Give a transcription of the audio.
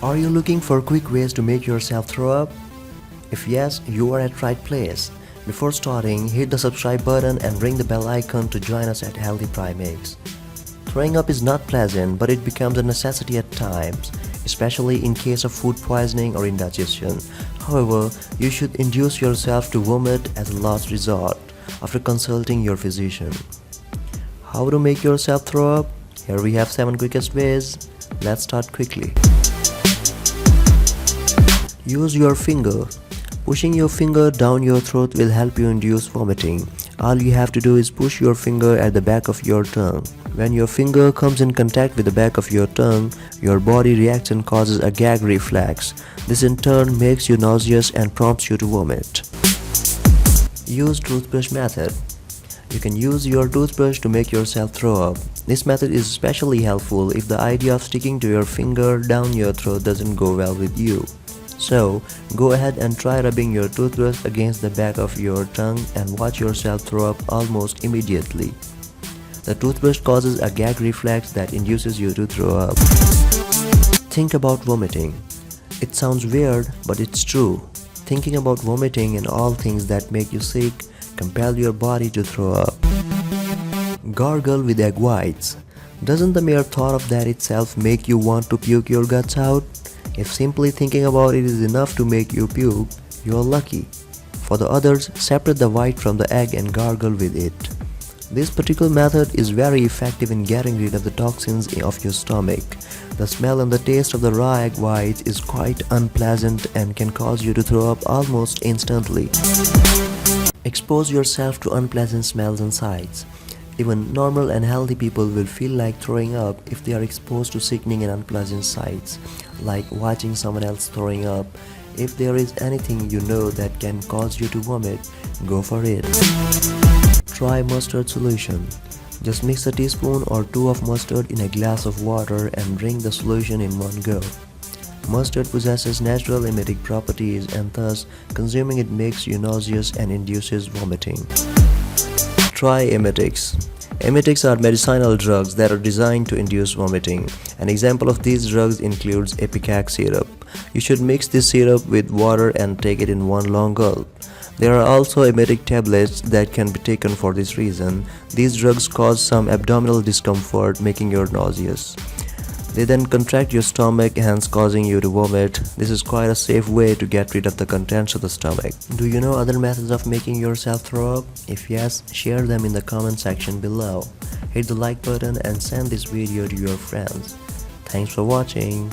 Are you looking for quick ways to make yourself throw up? If yes, you are at right place. Before starting, hit the subscribe button and ring the bell icon to join us at Healthy Primates. Throwing up is not pleasant, but it becomes a necessity at times, especially in case of food poisoning or indigestion. However, you should induce yourself to vomit as a last resort after consulting your physician. How to make yourself throw up? Here we have 7 quickest ways. Let's start quickly. Use your finger. Pushing your finger down your throat will help you induce vomiting. All you have to do is push your finger at the back of your tongue. When your finger comes in contact with the back of your tongue, your body reacts and causes a gag reflex. This in turn makes you nauseous and prompts you to vomit. Use toothbrush method. You can use your toothbrush to make yourself throw up. This method is especially helpful if the idea of sticking to your finger down your throat doesn't go well with you. So, go ahead and try rubbing your toothbrush against the back of your tongue and watch yourself throw up almost immediately. The toothbrush causes a gag reflex that induces you to throw up. Think about vomiting. It sounds weird, but it's true. Thinking about vomiting and all things that make you sick compel your body to throw up. Gargle with egg whites. Doesn't the mere thought of that itself make you want to puke your guts out? If simply thinking about it is enough to make you puke, you are lucky. For the others, separate the white from the egg and gargle with it. This particular method is very effective in getting rid of the toxins of your stomach. The smell and the taste of the raw egg white is quite unpleasant and can cause you to throw up almost instantly. Expose yourself to unpleasant smells and sights. Even normal and healthy people will feel like throwing up if they are exposed to sickening and unpleasant sights, like watching someone else throwing up. If there is anything you know that can cause you to vomit, go for it. Try mustard solution. Just mix a teaspoon or 2 of mustard in a glass of water and drink the solution in one go. Mustard possesses natural emetic properties and thus consuming it makes you nauseous and induces vomiting. Try Emetics. Emetics are medicinal drugs that are designed to induce vomiting. An example of these drugs includes IPECAC syrup. You should mix this syrup with water and take it in one long gulp. There are also emetic tablets that can be taken for this reason. These drugs cause some abdominal discomfort, making you nauseous. They then contract your stomach, hence causing you to vomit. This is quite a safe way to get rid of the contents of the stomach. Do you know other methods of making yourself throw up? If yes, share them in the comment section below. Hit the like button and send this video to your friends. Thanks for watching.